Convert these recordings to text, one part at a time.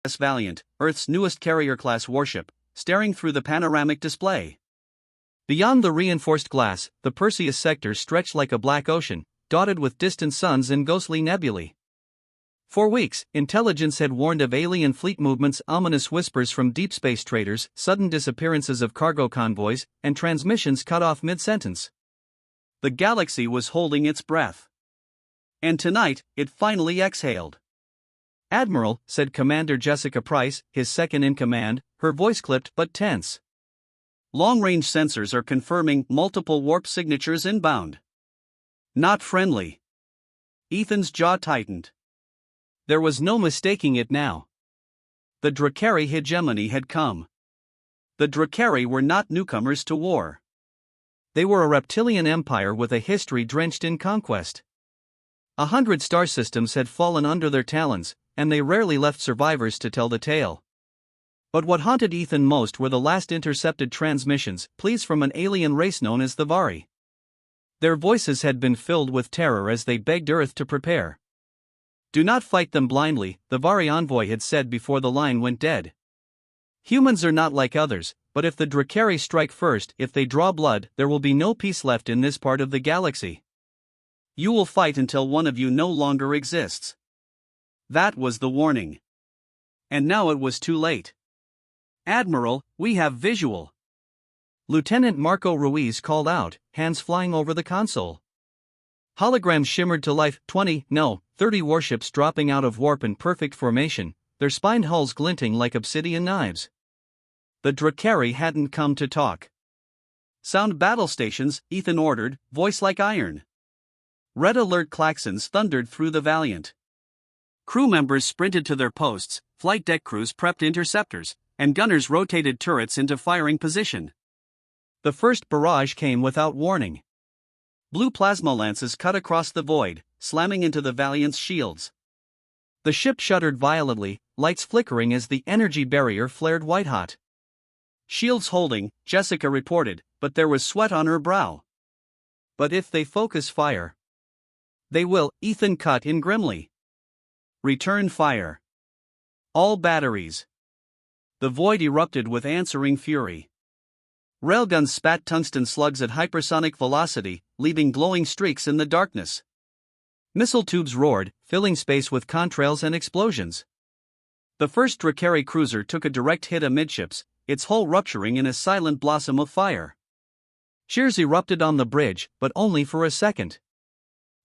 USS Valiant, Earth's newest carrier-class warship, staring through the panoramic display. Beyond the reinforced glass, the Perseus sector stretched like a black ocean, dotted with distant suns and ghostly nebulae. For weeks, intelligence had warned of alien fleet movements, ominous whispers from deep space traders, sudden disappearances of cargo convoys, and transmissions cut off mid-sentence. The galaxy was holding its breath. And tonight, it finally exhaled. "Admiral," said Commander Jessica Price, his second-in-command, her voice clipped but tense. "Long-range sensors are confirming multiple warp signatures inbound." "Not friendly." Ethan's jaw tightened. There was no mistaking it now. The Drakari hegemony had come. The Drakari were not newcomers to war. They were a reptilian empire with a history drenched in conquest. 100 star systems had fallen under their talons, and they rarely left survivors to tell the tale. But what haunted Ethan most were the last intercepted transmissions, pleas from an alien race known as the Vari. Their voices had been filled with terror as they begged Earth to prepare. "Do not fight them blindly," the Vari envoy had said before the line went dead. "Humans are not like others, but if the Drakari strike first, if they draw blood, there will be no peace left in this part of the galaxy. You will fight until one of you no longer exists." That was the warning. And now it was too late. "Admiral, we have visual." Lieutenant Marco Ruiz called out, hands flying over the console. Holograms shimmered to life, 30 warships dropping out of warp in perfect formation, their spined hulls glinting like obsidian knives. The Drakari hadn't come to talk. "Sound battle stations," Ethan ordered, voice like iron. Red alert klaxons thundered through the Valiant. Crew members sprinted to their posts, flight deck crews prepped interceptors, and gunners rotated turrets into firing position. The first barrage came without warning. Blue plasma lances cut across the void, slamming into the Valiant's shields. The ship shuddered violently, lights flickering as the energy barrier flared white-hot. "Shields holding," Jessica reported, but there was sweat on her brow. "But if they focus fire..." "They will," Ethan cut in grimly. "Return fire. All batteries." The void erupted with answering fury. Railguns spat tungsten slugs at hypersonic velocity, leaving glowing streaks in the darkness. Missile tubes roared, filling space with contrails and explosions. The first Drakari cruiser took a direct hit amidships, its hull rupturing in a silent blossom of fire. Cheers erupted on the bridge, but only for a second.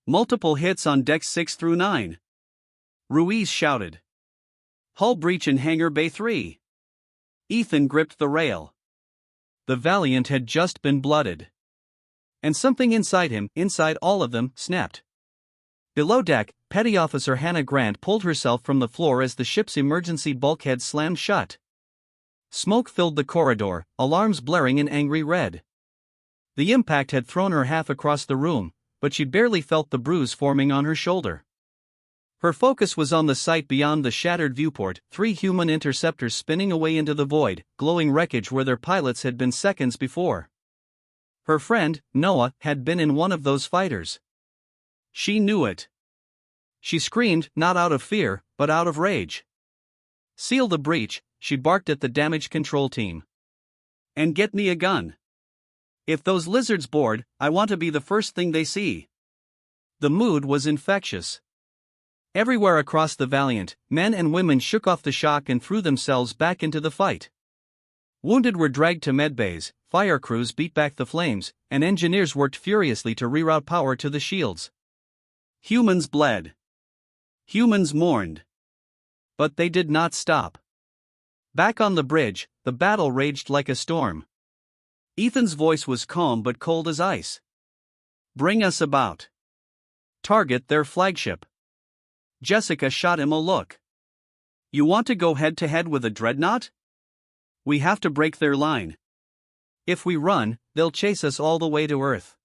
Multiple hits on decks 6 through 9. Ruiz shouted. "Hull breach in Hangar Bay 3. Ethan gripped the rail. The Valiant had just been blooded. And something inside him, inside all of them, snapped. Below deck, Petty Officer Hannah Grant pulled herself from the floor as the ship's emergency bulkhead slammed shut. Smoke filled the corridor, alarms blaring in angry red. The impact had thrown her half across the room, but she barely felt the bruise forming on her shoulder. Her focus was on the sight beyond the shattered viewport, 3 human interceptors spinning away into the void, glowing wreckage where their pilots had been seconds before. Her friend, Noah, had been in one of those fighters. She knew it. She screamed, not out of fear, but out of rage. "Seal the breach," she barked at the damage control team. "And get me a gun. If those lizards board, I want to be the first thing they see." The mood was infectious. Everywhere across the Valiant, men and women shook off the shock and threw themselves back into the fight. Wounded were dragged to medbays, fire crews beat back the flames, and engineers worked furiously to reroute power to the shields. Humans bled. Humans mourned. But they did not stop. Back on the bridge, the battle raged like a storm. Ethan's voice was calm but cold as ice. "Bring us about. Target their flagship." Jessica shot him a look. "You want to go head-to-head with a dreadnought? We have to break their line. If we run, they'll chase us all the way to Earth.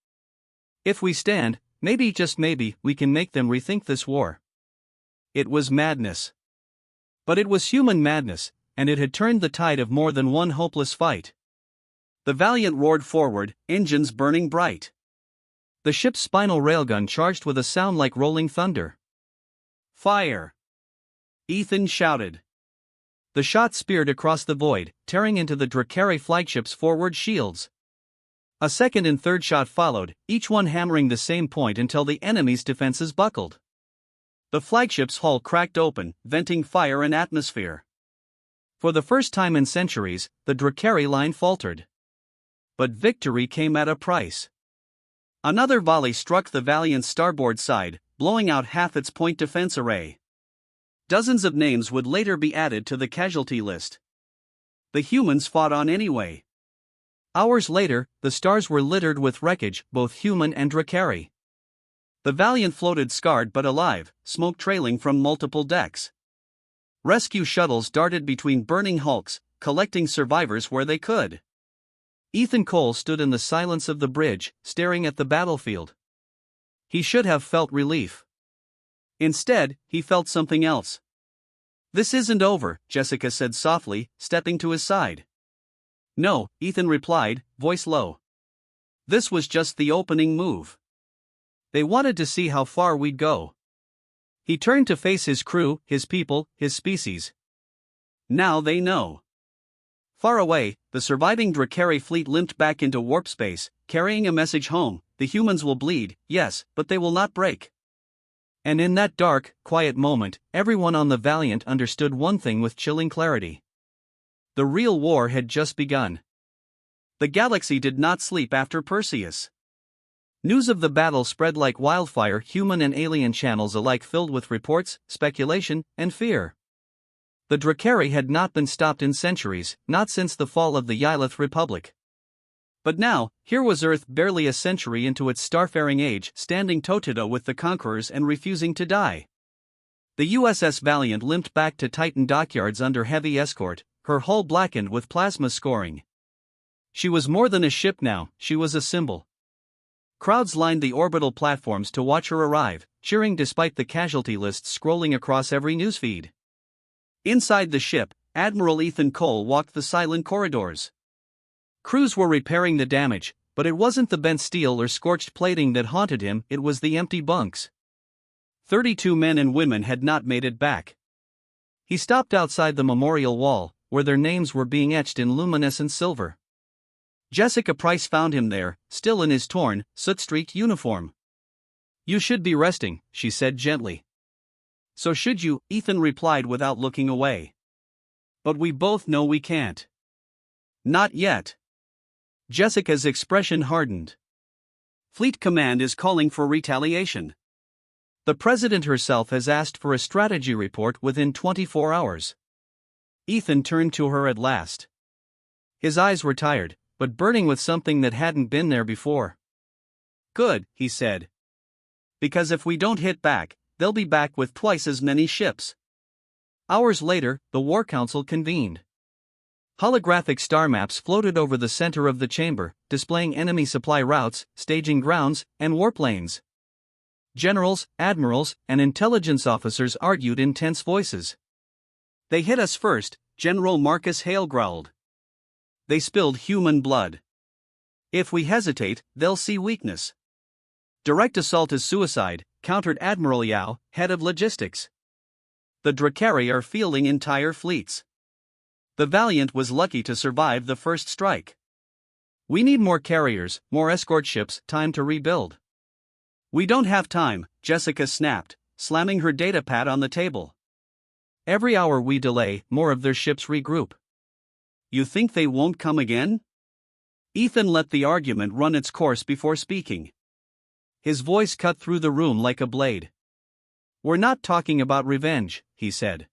If we stand, maybe, just maybe, we can make them rethink this war." It was madness. But it was human madness, and it had turned the tide of more than one hopeless fight. The Valiant roared forward, engines burning bright. The ship's spinal railgun charged with a sound like rolling thunder. "Fire!" Ethan shouted. The shot speared across the void, tearing into the Drakari flagship's forward shields. A second and third shot followed, each one hammering the same point until the enemy's defenses buckled. The flagship's hull cracked open, venting fire and atmosphere. For the first time in centuries, the Drakari line faltered. But victory came at a price. Another volley struck the Valiant's starboard side, blowing out half its point defense array. Dozens of names would later be added to the casualty list. The humans fought on anyway. Hours later, the stars were littered with wreckage, both human and Drakari. The Valiant floated scarred but alive, smoke trailing from multiple decks. Rescue shuttles darted between burning hulks, collecting survivors where they could. Ethan Cole stood in the silence of the bridge, staring at the battlefield. He should have felt relief. Instead, he felt something else. "This isn't over," Jessica said softly, stepping to his side. "No," Ethan replied, voice low. "This was just the opening move. They wanted to see how far we'd go." He turned to face his crew, his people, his species. Now they know. Far away, the surviving Drakari fleet limped back into warp space, carrying a message home: the humans will bleed, yes, but they will not break. And in that dark, quiet moment, everyone on the Valiant understood one thing with chilling clarity. The real war had just begun. The galaxy did not sleep after Perseus. News of the battle spread like wildfire, human and alien channels alike filled with reports, speculation, and fear. The Drakari had not been stopped in centuries, not since the fall of the Yylith Republic. But now, here was Earth barely a century into its starfaring age, standing toe-to-toe with the conquerors and refusing to die. The USS Valiant limped back to Titan dockyards under heavy escort, her hull blackened with plasma scoring. She was more than a ship now, she was a symbol. Crowds lined the orbital platforms to watch her arrive, cheering despite the casualty lists scrolling across every newsfeed. Inside the ship, Admiral Ethan Cole walked the silent corridors. Crews were repairing the damage, but it wasn't the bent steel or scorched plating that haunted him, it was the empty bunks. 32 men and women had not made it back. He stopped outside the memorial wall, where their names were being etched in luminescent silver. Jessica Price found him there, still in his torn, soot-streaked uniform. "You should be resting," she said gently. "So should you," Ethan replied without looking away. "But we both know we can't." "Not yet." Jessica's expression hardened. "Fleet Command is calling for retaliation. The President herself has asked for a strategy report within 24 hours. Ethan turned to her at last. His eyes were tired, but burning with something that hadn't been there before. "Good," he said. "Because if we don't hit back, they'll be back with twice as many ships." Hours later, the War Council convened. Holographic star maps floated over the center of the chamber, displaying enemy supply routes, staging grounds, and warp lanes. Generals, admirals, and intelligence officers argued in tense voices. "They hit us first," General Marcus Hale growled. "They spilled human blood. If we hesitate, they'll see weakness." "Direct assault is suicide," countered Admiral Yao, head of logistics. "The Drakari are fielding entire fleets. The Valiant was lucky to survive the first strike. We need more carriers, more escort ships, time to rebuild." "We don't have time," Jessica snapped, slamming her datapad on the table. "Every hour we delay, more of their ships regroup." "You think they won't come again?" Ethan let the argument run its course before speaking. His voice cut through the room like a blade. "We're not talking about revenge," he said.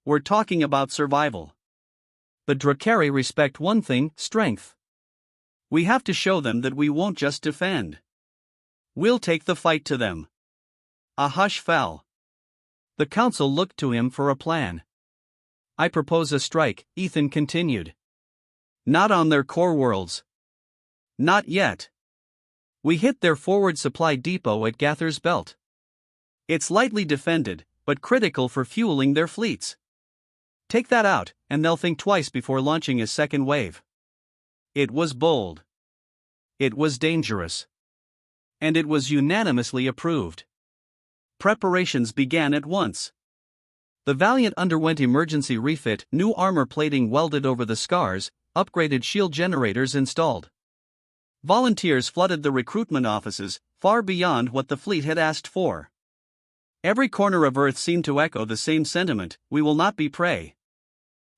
"We're talking about survival. The Drakari respect one thing: strength. We have to show them that we won't just defend. We'll take the fight to them." A hush fell. The council looked to him for a plan. "I propose a strike," Ethan continued. "Not on their core worlds. Not yet. We hit their forward supply depot at Gather's Belt. It's lightly defended, but critical for fueling their fleets. Take that out, and they'll think twice before launching a second wave." It was bold. It was dangerous. And it was unanimously approved. Preparations began at once. The Valiant underwent emergency refit, new armor plating welded over the scars, upgraded shield generators installed. Volunteers flooded the recruitment offices, far beyond what the fleet had asked for. Every corner of Earth seemed to echo the same sentiment: we will not be prey.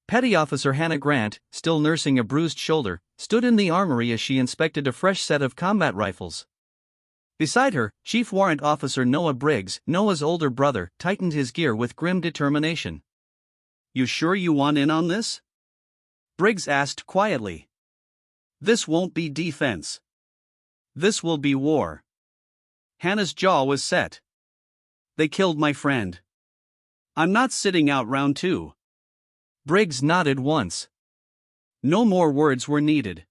Petty Officer Hannah Grant, still nursing a bruised shoulder, stood in the armory as she inspected a fresh set of combat rifles. Beside her, Chief Warrant Officer Noah Briggs, Noah's older brother, tightened his gear with grim determination. "You sure you want in on this?" Briggs asked quietly. "This won't be defense. This will be war." Hannah's jaw was set. "They killed my friend. I'm not sitting out round 2. Briggs nodded once. No more words were needed.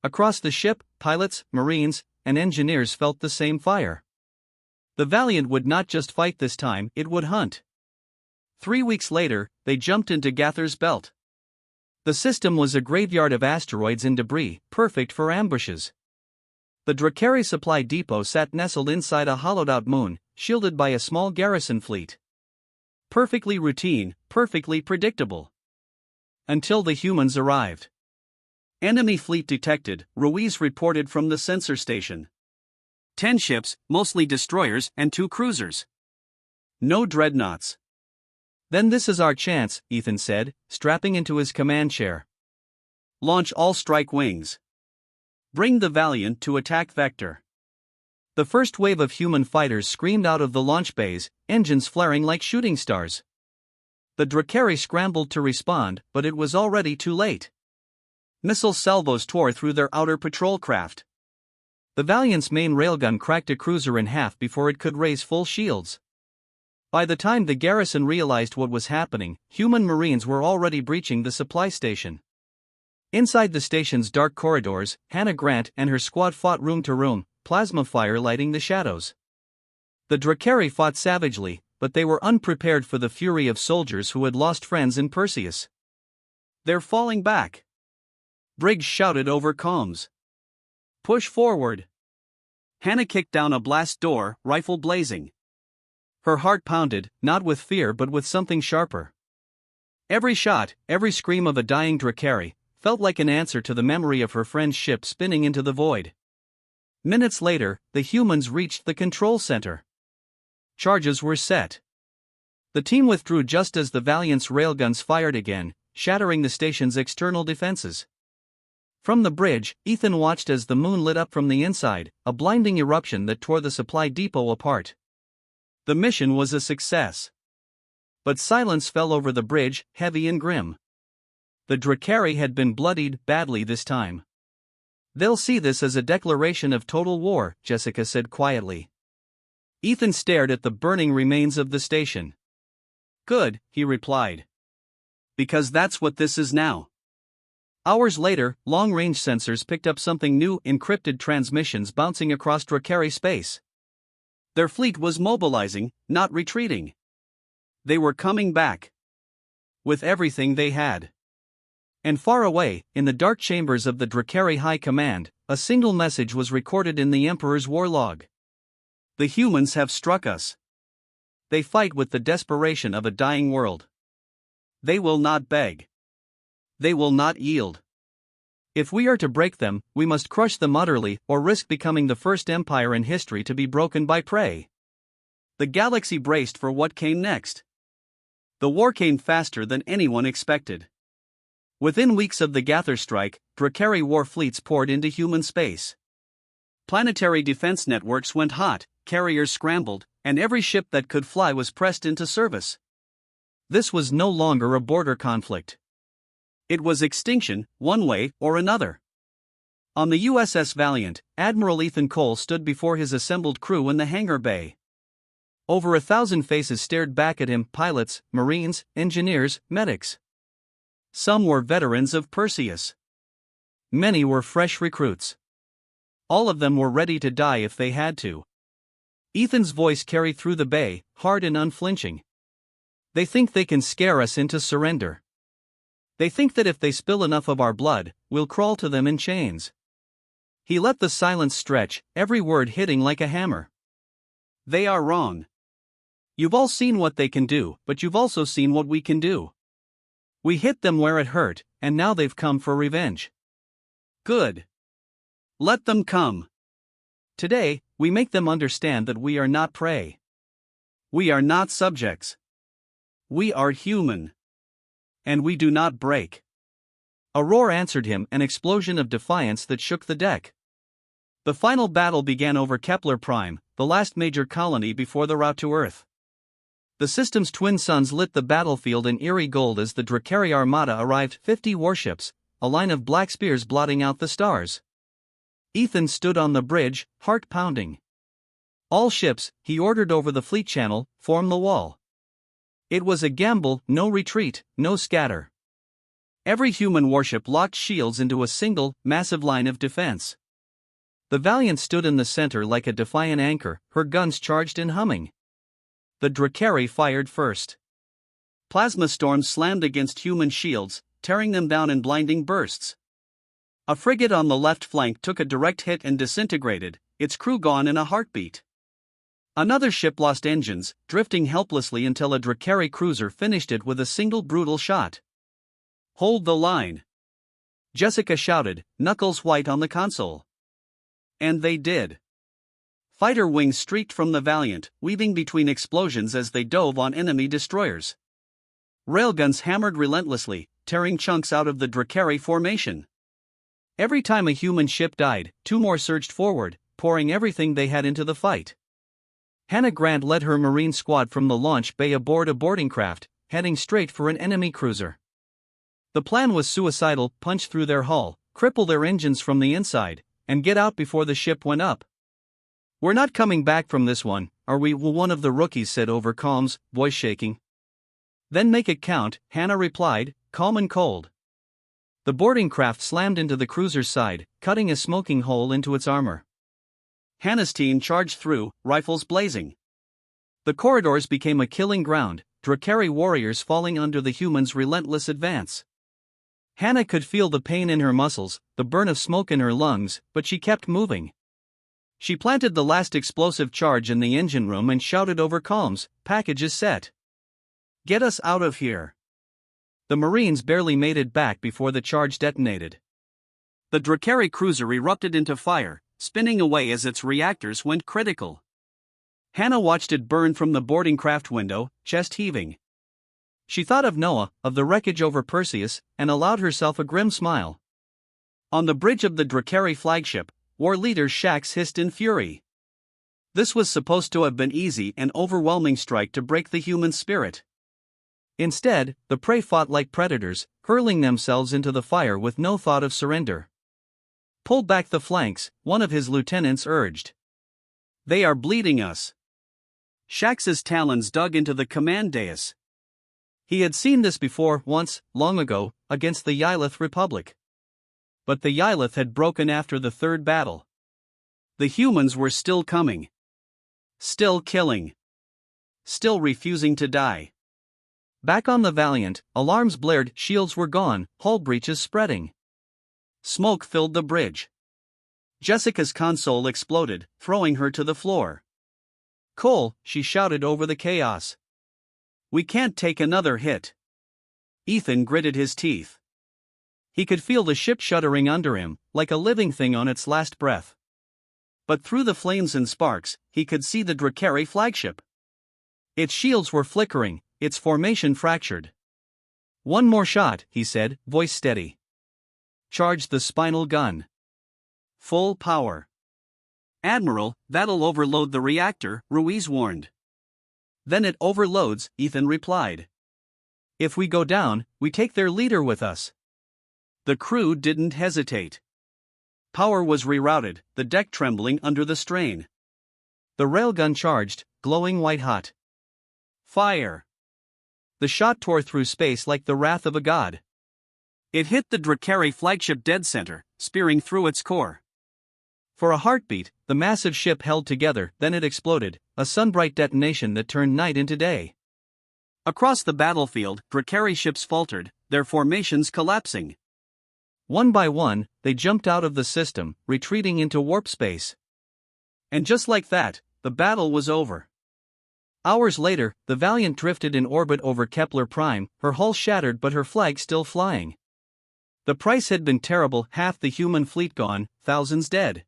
Across the ship, pilots, marines, and engineers felt the same fire. The Valiant would not just fight this time, it would hunt. 3 weeks later, they jumped into Gather's Belt. The system was a graveyard of asteroids and debris, perfect for ambushes. The Drakari supply depot sat nestled inside a hollowed-out moon, shielded by a small garrison fleet. Perfectly routine, perfectly predictable. Until the humans arrived. "Enemy fleet detected," Ruiz reported from the sensor station. 10 ships, mostly destroyers, and 2 cruisers. No dreadnoughts. "Then this is our chance," Ethan said, strapping into his command chair. "Launch all strike wings. Bring the Valiant to attack vector." The first wave of human fighters screamed out of the launch bays, engines flaring like shooting stars. The Drakari scrambled to respond, but it was already too late. Missile salvos tore through their outer patrol craft. The Valiant's main railgun cracked a cruiser in half before it could raise full shields. By the time the garrison realized what was happening, human marines were already breaching the supply station. Inside the station's dark corridors, Hannah Grant and her squad fought room to room, plasma fire lighting the shadows. The Drakari fought savagely, but they were unprepared for the fury of soldiers who had lost friends in Perseus. "They're falling back," Briggs shouted over comms. "Push forward." Hannah kicked down a blast door, rifle blazing. Her heart pounded, not with fear but with something sharper. Every shot, every scream of a dying Drakari, felt like an answer to the memory of her friend's ship spinning into the void. Minutes later, the humans reached the control center. Charges were set. The team withdrew just as the Valiant's railguns fired again, shattering the station's external defenses. From the bridge, Ethan watched as the moon lit up from the inside, a blinding eruption that tore the supply depot apart. The mission was a success. But silence fell over the bridge, heavy and grim. The Drakari had been bloodied badly this time. "They'll see this as a declaration of total war," Jessica said quietly. Ethan stared at the burning remains of the station. "Good," he replied. "Because that's what this is now." Hours later, long-range sensors picked up something new: encrypted transmissions bouncing across Drakari space. Their fleet was mobilizing, not retreating. They were coming back. With everything they had. And far away, in the dark chambers of the Drakari High Command, a single message was recorded in the Emperor's war log. "The humans have struck us. They fight with the desperation of a dying world. They will not beg. They will not yield. If we are to break them, we must crush them utterly, or risk becoming the first empire in history to be broken by prey." The galaxy braced for what came next. The war came faster than anyone expected. Within weeks of the Gather strike, Drakari war fleets poured into human space. Planetary defense networks went hot, carriers scrambled, and every ship that could fly was pressed into service. This was no longer a border conflict. It was extinction, one way or another. On the USS Valiant, Admiral Ethan Cole stood before his assembled crew in the hangar bay. Over 1,000 faces stared back at him: pilots, marines, engineers, medics. Some were veterans of Perseus. Many were fresh recruits. All of them were ready to die if they had to. Ethan's voice carried through the bay, hard and unflinching. "They think they can scare us into surrender. They think that if they spill enough of our blood, we'll crawl to them in chains." He let the silence stretch, every word hitting like a hammer. "They are wrong. You've all seen what they can do, but you've also seen what we can do. We hit them where it hurt, and now they've come for revenge. Good. Let them come. Today, we make them understand that we are not prey. We are not subjects. We are human. And we do not break. A roar answered him, an explosion of defiance that shook the deck. The final battle began over Kepler Prime, the last major colony before the route to Earth. The system's twin suns lit the battlefield in eerie gold as the Drakari Armada arrived, 50 warships, a line of black spears blotting out the stars. Ethan stood on the bridge, heart pounding. All ships, he ordered over the fleet channel, form the wall. It was a gamble, no retreat, no scatter. Every human warship locked shields into a single, massive line of defense. The Valiant stood in the center like a defiant anchor, her guns charged and humming. The Drakari fired first. Plasma storms slammed against human shields, tearing them down in blinding bursts. A frigate on the left flank took a direct hit and disintegrated, its crew gone in a heartbeat. Another ship lost engines, drifting helplessly until a Drakari cruiser finished it with a single brutal shot. "Hold the line!" Jessica shouted, knuckles white on the console. And they did. Fighter wings streaked from the Valiant, weaving between explosions as they dove on enemy destroyers. Railguns hammered relentlessly, tearing chunks out of the Drakari formation. Every time a human ship died, 2 more surged forward, pouring everything they had into the fight. Hannah Grant led her Marine squad from the launch bay aboard a boarding craft, heading straight for an enemy cruiser. The plan was suicidal: punch through their hull, cripple their engines from the inside, and get out before the ship went up. "We're not coming back from this one, are we?" one of the rookies said over comms, voice shaking. "Then make it count," Hannah replied, calm and cold. The boarding craft slammed into the cruiser's side, cutting a smoking hole into its armor. Hannah's team charged through, rifles blazing. The corridors became a killing ground, Drakari warriors falling under the humans' relentless advance. Hannah could feel the pain in her muscles, the burn of smoke in her lungs, but she kept moving. She planted the last explosive charge in the engine room and shouted over comms, "Packages set. Get us out of here." The Marines barely made it back before the charge detonated. The Drakari cruiser erupted into fire, spinning away as its reactors went critical. Hannah watched it burn from the boarding craft window, chest heaving. She thought of Noah, of the wreckage over Perseus, and allowed herself a grim smile. On the bridge of the Drakari flagship, war leader Shax hissed in fury. This was supposed to have been easy and overwhelming strike to break the human spirit. Instead, the prey fought like predators, hurling themselves into the fire with no thought of surrender. "Pull back the flanks," one of his lieutenants urged. "They are bleeding us." Shax's talons dug into the command dais. He had seen this before, once, long ago, against the Yylith Republic. But the Yylith had broken after the third battle. The humans were still coming. Still killing. Still refusing to die. Back on the Valiant, alarms blared, shields were gone, hull breaches spreading. Smoke filled the bridge. Jessica's console exploded, throwing her to the floor. "Cole," she shouted over the chaos. "We can't take another hit." Ethan gritted his teeth. He could feel the ship shuddering under him, like a living thing on its last breath. But through the flames and sparks, he could see the Drakari flagship. Its shields were flickering, its formation fractured. "One more shot," he said, voice steady. "Charge the spinal gun. Full power." "Admiral, that'll overload the reactor," Ruiz warned. "Then it overloads," Ethan replied. "If we go down, we take their leader with us." The crew didn't hesitate. Power was rerouted, the deck trembling under the strain. The railgun charged, glowing white-hot. Fire! The shot tore through space like the wrath of a god. It hit the Drakari flagship dead center, spearing through its core. For a heartbeat, the massive ship held together, then it exploded, a sunbright detonation that turned night into day. Across the battlefield, Drakari ships faltered, their formations collapsing. One by one, they jumped out of the system, retreating into warp space. And just like that, the battle was over. Hours later, the Valiant drifted in orbit over Kepler Prime, her hull shattered but her flag still flying. The price had been terrible, half the human fleet gone, thousands dead.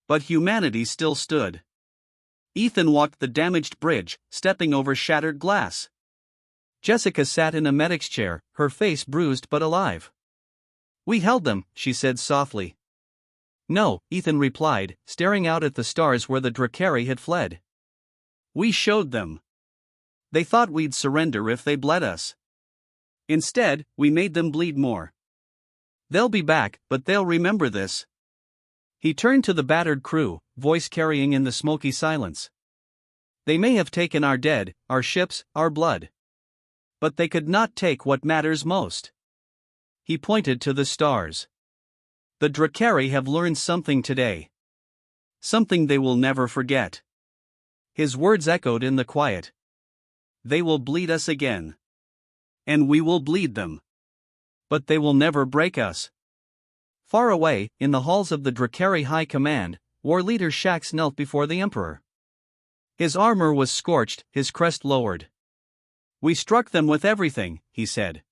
But humanity still stood. Ethan walked the damaged bridge, stepping over shattered glass. Jessica sat in a medic's chair, her face bruised but alive. "We held them," she said softly. "No," Ethan replied, staring out at the stars where the Drakari had fled. "We showed them. They thought we'd surrender if they bled us. Instead, we made them bleed more. They'll be back, but they'll remember this." He turned to the battered crew, voice carrying in the smoky silence. "They may have taken our dead, our ships, our blood. But they could not take what matters most." He pointed to the stars. "The Drakari have learned something today. Something they will never forget." His words echoed in the quiet. "They will bleed us again. And we will bleed them. But they will never break us." Far away, in the halls of the Drakari High Command, War Leader Shax knelt before the Emperor. His armor was scorched, his crest lowered. "We struck them with everything," he said.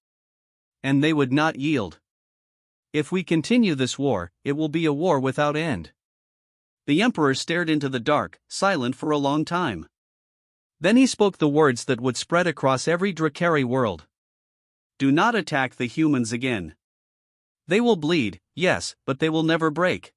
"And they would not yield. If we continue this war, it will be a war without end." The Emperor stared into the dark, silent for a long time. Then he spoke the words that would spread across every Drakari world. "Do not attack the humans again. They will bleed, yes, but they will never break.